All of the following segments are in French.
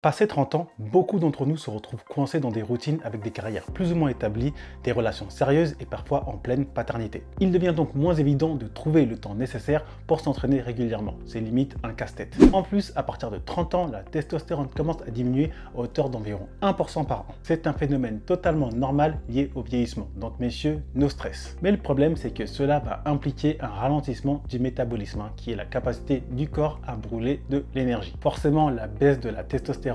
Passé 30 ans, beaucoup d'entre nous se retrouvent coincés dans des routines avec des carrières plus ou moins établies, des relations sérieuses et parfois en pleine paternité. Il devient donc moins évident de trouver le temps nécessaire pour s'entraîner régulièrement. C'est limite un casse-tête. En plus, à partir de 30 ans, la testostérone commence à diminuer à hauteur d'environ 1% par an. C'est un phénomène totalement normal lié au vieillissement. Donc messieurs, no stress. Mais le problème, c'est que cela va impliquer un ralentissement du métabolisme, qui est la capacité du corps à brûler de l'énergie. Forcément, la baisse de la testostérone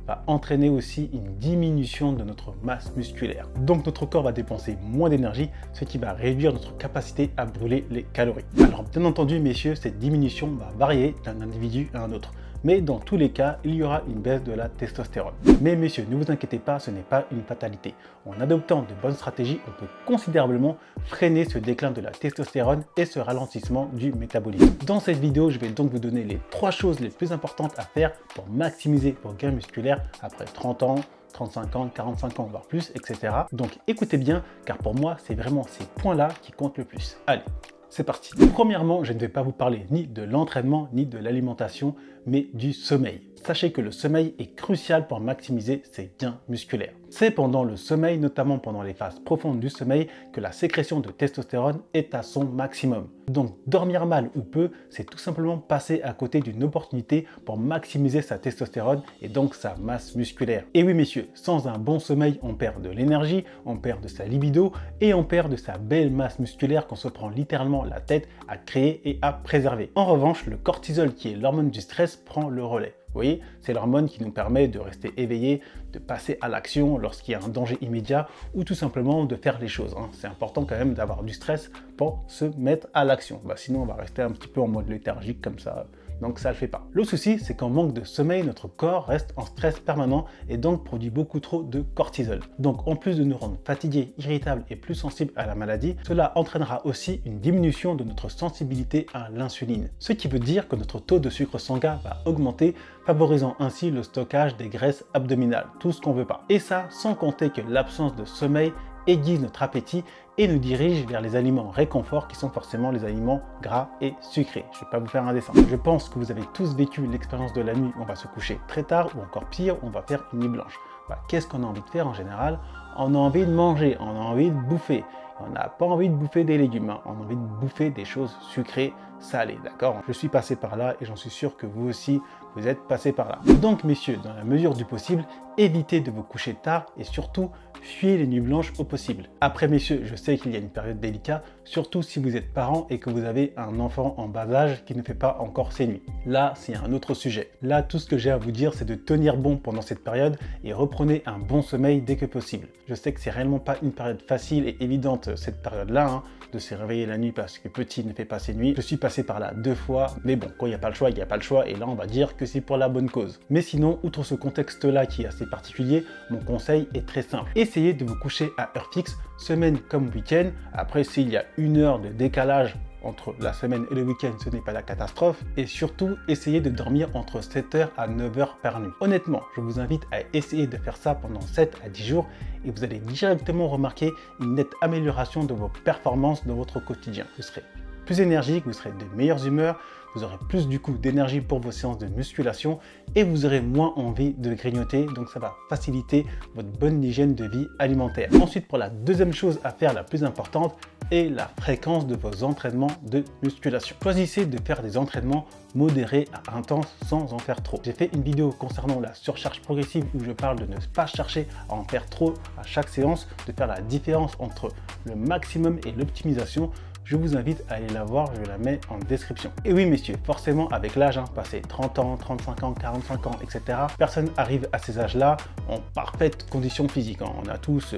va entraîner aussi une diminution de notre masse musculaire. Donc notre corps va dépenser moins d'énergie, ce qui va réduire notre capacité à brûler les calories. Alors bien entendu messieurs, cette diminution va varier d'un individu à un autre. Mais dans tous les cas, il y aura une baisse de la testostérone. Mais messieurs, ne vous inquiétez pas, ce n'est pas une fatalité. En adoptant de bonnes stratégies, on peut considérablement freiner ce déclin de la testostérone et ce ralentissement du métabolisme. Dans cette vidéo, je vais donc vous donner les 3 choses les plus importantes à faire pour maximiser vos gains musculaires après 30 ans, 35 ans, 45 ans, voire plus, etc. Donc écoutez bien, car pour moi, c'est vraiment ces points-là qui comptent le plus. Allez, c'est parti. Premièrement, je ne vais pas vous parler ni de l'entraînement ni de l'alimentation, mais du sommeil. Sachez que le sommeil est crucial pour maximiser ses gains musculaires. C'est pendant le sommeil, notamment pendant les phases profondes du sommeil, que la sécrétion de testostérone est à son maximum. Donc dormir mal ou peu, c'est tout simplement passer à côté d'une opportunité pour maximiser sa testostérone et donc sa masse musculaire. Et oui messieurs, sans un bon sommeil, on perd de l'énergie, on perd de sa libido et on perd de sa belle masse musculaire qu'on se prend littéralement la tête à créer et à préserver. En revanche, le cortisol, qui est l'hormone du stress, prend le relais. Vous voyez, c'est l'hormone qui nous permet de rester éveillé, de passer à l'action lorsqu'il y a un danger immédiat ou tout simplement de faire les choses. C'est important quand même d'avoir du stress pour se mettre à l'action. Sinon, on va rester un petit peu en mode léthargique comme ça. Donc ça ne le fait pas. Le souci, c'est qu'en manque de sommeil, notre corps reste en stress permanent et donc produit beaucoup trop de cortisol. Donc en plus de nous rendre fatigués, irritables et plus sensibles à la maladie, cela entraînera aussi une diminution de notre sensibilité à l'insuline. Ce qui veut dire que notre taux de sucre sanguin va augmenter, favorisant ainsi le stockage des graisses abdominales, tout ce qu'on veut pas. Et ça, sans compter que l'absence de sommeil aiguise notre appétit et nous dirige vers les aliments réconfort qui sont forcément les aliments gras et sucrés. Je ne vais pas vous faire un dessin. Je pense que vous avez tous vécu l'expérience de la nuit où on va se coucher très tard ou encore pire, on va faire une nuit blanche. Qu'est-ce qu'on a envie de faire en général? On a envie de manger, on a envie de bouffer. On n'a pas envie de bouffer des légumes, on a envie de bouffer des choses sucrées, salées, d'accord? Je suis passé par là et j'en suis sûr que vous aussi, vous êtes passé par là. Donc messieurs, dans la mesure du possible, évitez de vous coucher tard et surtout, fuyez les nuits blanches au possible. Après messieurs, je sais qu'il y a une période délicate, surtout si vous êtes parent et que vous avez un enfant en bas âge qui ne fait pas encore ses nuits. Là, c'est un autre sujet. Là, tout ce que j'ai à vous dire, c'est de tenir bon pendant cette période et reprenez un bon sommeil dès que possible. Je sais que c'est réellement pas une période facile et évidente cette période-là, de se réveiller la nuit parce que petit ne fait pas ses nuits. Je suis passé par là 2 fois, mais bon, quand il n'y a pas le choix, il n'y a pas le choix et là, on va dire que c'est pour la bonne cause. Mais sinon, outre ce contexte-là qui est assez particulier, mon conseil est très simple. Essayez de vous coucher à heure fixe, semaine comme week-end. Après, s'il y a 1 heure de décalage entre la semaine et le week-end, ce n'est pas la catastrophe. Et surtout, essayez de dormir entre 7h à 9h par nuit. Honnêtement, je vous invite à essayer de faire ça pendant 7 à 10 jours et vous allez directement remarquer une nette amélioration de vos performances dans votre quotidien. Vous serez plus énergique, vous serez de meilleure humeur, vous aurez plus du coup d'énergie pour vos séances de musculation et vous aurez moins envie de grignoter, donc ça va faciliter votre bonne hygiène de vie alimentaire. Ensuite, pour la deuxième chose à faire, la plus importante, est la fréquence de vos entraînements de musculation. Choisissez de faire des entraînements modérés à intenses sans en faire trop. J'ai fait une vidéo concernant la surcharge progressive où je parle de ne pas chercher à en faire trop à chaque séance, de faire la différence entre le maximum et l'optimisation. Je vous invite à aller la voir, je la mets en description. Et oui messieurs, forcément avec l'âge, passé 30 ans, 35 ans, 45 ans, etc., personne arrive à ces âges-là en parfaite condition physique. On a tous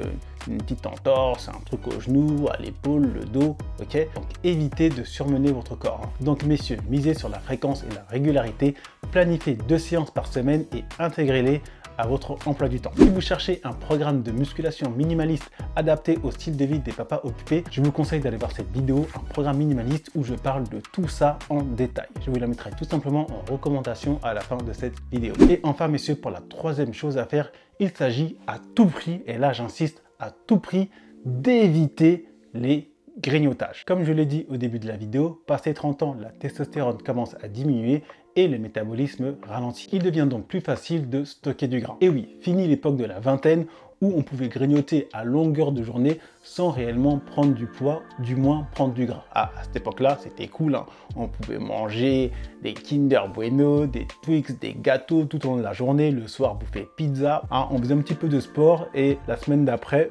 une petite entorse, un truc au genou, à l'épaule, le dos, ok? Donc évitez de surmener votre corps. Donc messieurs, misez sur la fréquence et la régularité, planifiez 2 séances par semaine et intégrez-les à votre emploi du temps. Si vous cherchez un programme de musculation minimaliste adapté au style de vie des papas occupés, je vous conseille d'aller voir cette vidéo, un programme minimaliste où je parle de tout ça en détail. Je vous la mettrai tout simplement en recommandation à la fin de cette vidéo. Et enfin messieurs, pour la troisième chose à faire, il s'agit à tout prix, et là j'insiste, à tout prix, d'éviter les grignotage. Comme je l'ai dit au début de la vidéo, passé 30 ans, la testostérone commence à diminuer et le métabolisme ralentit. Il devient donc plus facile de stocker du gras. Et oui, fini l'époque de la vingtaine où on pouvait grignoter à longueur de journée sans réellement prendre du poids, du moins prendre du gras. Ah, à cette époque-là, c'était cool, hein. On pouvait manger des Kinder Bueno, des Twix, des gâteaux tout au long de la journée, le soir bouffer pizza, hein. On faisait un petit peu de sport et la semaine d'après,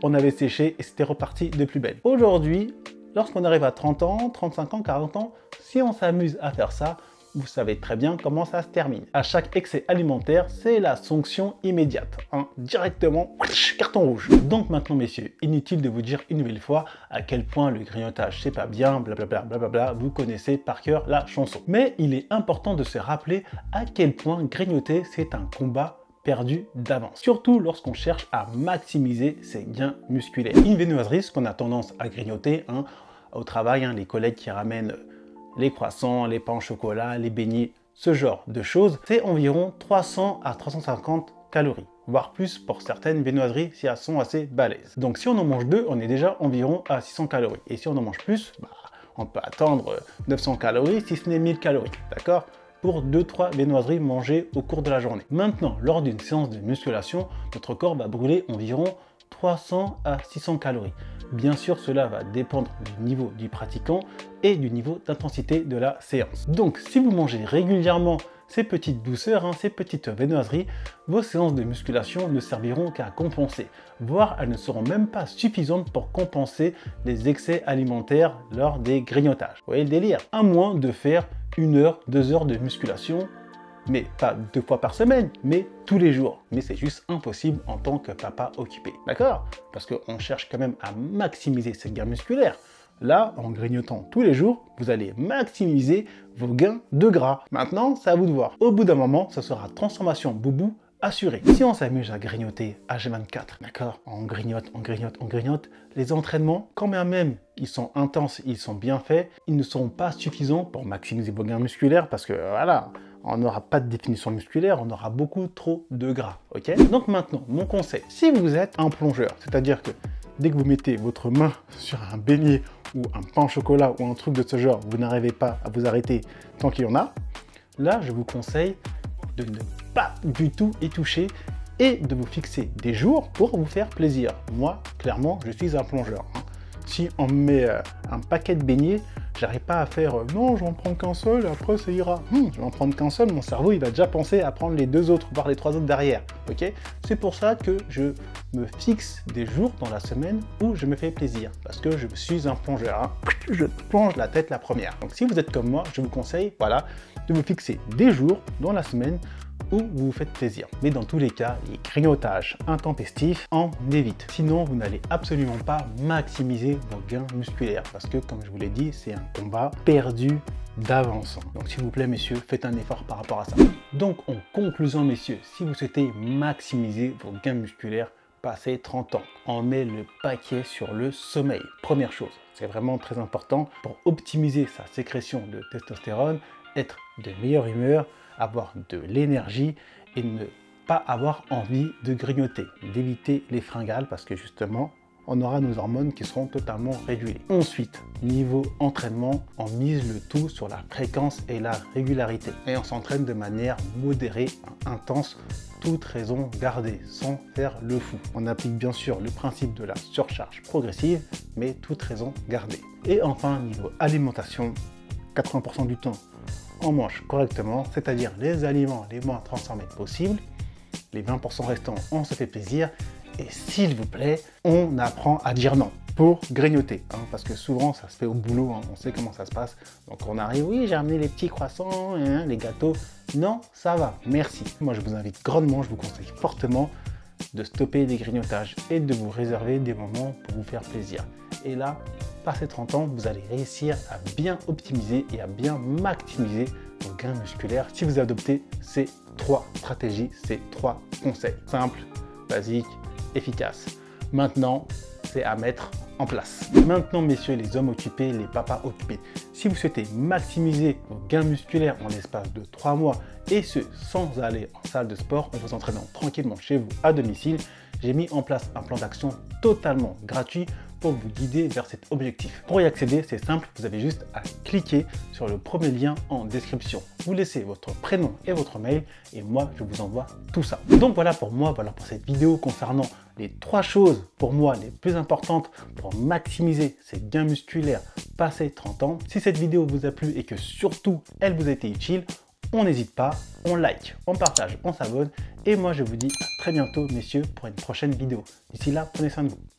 on avait séché et c'était reparti de plus belle. Aujourd'hui, lorsqu'on arrive à 30 ans, 35 ans, 40 ans, si on s'amuse à faire ça, vous savez très bien comment ça se termine. À chaque excès alimentaire, c'est la sanction immédiate, hein. Directement, carton rouge. Donc maintenant, messieurs, inutile de vous dire une nouvelle fois à quel point le grignotage c'est pas bien, blablabla, blablabla, vous connaissez par cœur la chanson. Mais il est important de se rappeler à quel point grignoter c'est un combat perdu d'avance. Surtout lorsqu'on cherche à maximiser ses gains musculaires. Une viennoiserie, ce qu'on a tendance à grignoter, hein, au travail, hein, les collègues qui ramènent les croissants, les pains au chocolat, les beignets, ce genre de choses, c'est environ 300 à 350 calories, voire plus pour certaines viennoiseries si elles sont assez balèzes. Donc si on en mange deux, on est déjà environ à 600 calories. Et si on en mange plus, on peut attendre 900 calories, si ce n'est 1000 calories, d'accord? Pour 2-3 viennoiseries mangées au cours de la journée. Maintenant, lors d'une séance de musculation, notre corps va brûler environ 300 à 600 calories. Bien sûr, cela va dépendre du niveau du pratiquant et du niveau d'intensité de la séance. Donc, si vous mangez régulièrement ces petites douceurs, hein, ces petites viennoiseries, vos séances de musculation ne serviront qu'à compenser, voire elles ne seront même pas suffisantes pour compenser les excès alimentaires lors des grignotages. Vous voyez le délire? À moins de faire 1 heure, 2 heures de musculation, mais pas 2 fois par semaine, mais tous les jours. Mais c'est juste impossible en tant que papa occupé, d'accord? Parce qu'on cherche quand même à maximiser ses gains musculaires. Là, en grignotant tous les jours, vous allez maximiser vos gains de gras. Maintenant, c'est à vous de voir. Au bout d'un moment, ce sera transformation boubou assurée. Si on s'amuse à grignoter H24, d'accord? On grignote, on grignote, on grignote. Les entraînements, quand même, ils sont intenses, ils sont bien faits, ils ne seront pas suffisants pour maximiser vos gains musculaires parce que voilà, on n'aura pas de définition musculaire, on aura beaucoup trop de gras, ok? Donc maintenant, mon conseil, si vous êtes un plongeur, c'est-à-dire que dès que vous mettez votre main sur un beignet ou un pain au chocolat ou un truc de ce genre, vous n'arrivez pas à vous arrêter tant qu'il y en a, là, je vous conseille de ne pas du tout y toucher et de vous fixer des jours pour vous faire plaisir. Moi, clairement, je suis un plongeur, hein. Si on me met un paquet de beignets, j'arrive pas à faire non, je vais en prendre qu'un seul, après ça ira. Je vais en prendre qu'un seul, mon cerveau il va déjà penser à prendre les 2 autres, voire les 3 autres derrière. Ok? C'est pour ça que je me fixe des jours dans la semaine où je me fais plaisir, parce que je suis un plongeur, hein. Je plonge la tête la première. Donc si vous êtes comme moi, je vous conseille, voilà, de vous fixer des jours dans la semaine où vous vous faites plaisir. Mais dans tous les cas, les grignotages intempestifs en évitent. Sinon, vous n'allez absolument pas maximiser vos gains musculaires parce que, comme je vous l'ai dit, c'est un combat perdu d'avance. Donc, s'il vous plaît, messieurs, faites un effort par rapport à ça. Donc, en conclusion, messieurs, si vous souhaitez maximiser vos gains musculaires, passez 30 ans. On met le paquet sur le sommeil. Première chose, c'est vraiment très important pour optimiser sa sécrétion de testostérone, être de meilleure humeur, avoir de l'énergie et ne pas avoir envie de grignoter, d'éviter les fringales parce que justement, on aura nos hormones qui seront totalement régulées. Ensuite, niveau entraînement, on mise le tout sur la fréquence et la régularité. Et on s'entraîne de manière modérée, intense, toute raison gardée, sans faire le fou. On applique bien sûr le principe de la surcharge progressive, mais toute raison gardée. Et enfin, niveau alimentation, 80% du temps, on mange correctement, c'est-à-dire les aliments les moins transformés possibles. Les 20% restants, on se fait plaisir. Et s'il vous plaît, on apprend à dire non pour grignoter. Hein, parce que souvent, ça se fait au boulot, hein, on sait comment ça se passe. Donc on arrive, oui, j'ai amené les petits croissants, hein, les gâteaux. Non, ça va, merci. Moi, je vous invite grandement, je vous conseille fortement de stopper les grignotages et de vous réserver des moments pour vous faire plaisir. Et là, passé 30 ans, vous allez réussir à bien optimiser et à bien maximiser vos gains musculaires si vous adoptez ces 3 stratégies, ces 3 conseils. Simples, basiques, efficaces. Maintenant, c'est à mettre en place. Maintenant, messieurs les hommes occupés, les papas occupés, si vous souhaitez maximiser vos gains musculaires en l'espace de 3 mois et ce sans aller en salle de sport, en vous entraînant tranquillement chez vous à domicile, j'ai mis en place un plan d'action totalement gratuit pour vous guider vers cet objectif. Pour y accéder, c'est simple, vous avez juste à cliquer sur le premier lien en description. Vous laissez votre prénom et votre mail et moi, je vous envoie tout ça. Donc voilà pour moi, voilà pour cette vidéo concernant les 3 choses pour moi les plus importantes pour maximiser ses gains musculaires passé 30 ans. Si cette vidéo vous a plu et que surtout elle vous a été utile, on n'hésite pas, on like, on partage, on s'abonne et moi je vous dis à très bientôt messieurs pour une prochaine vidéo. D'ici là, prenez soin de vous.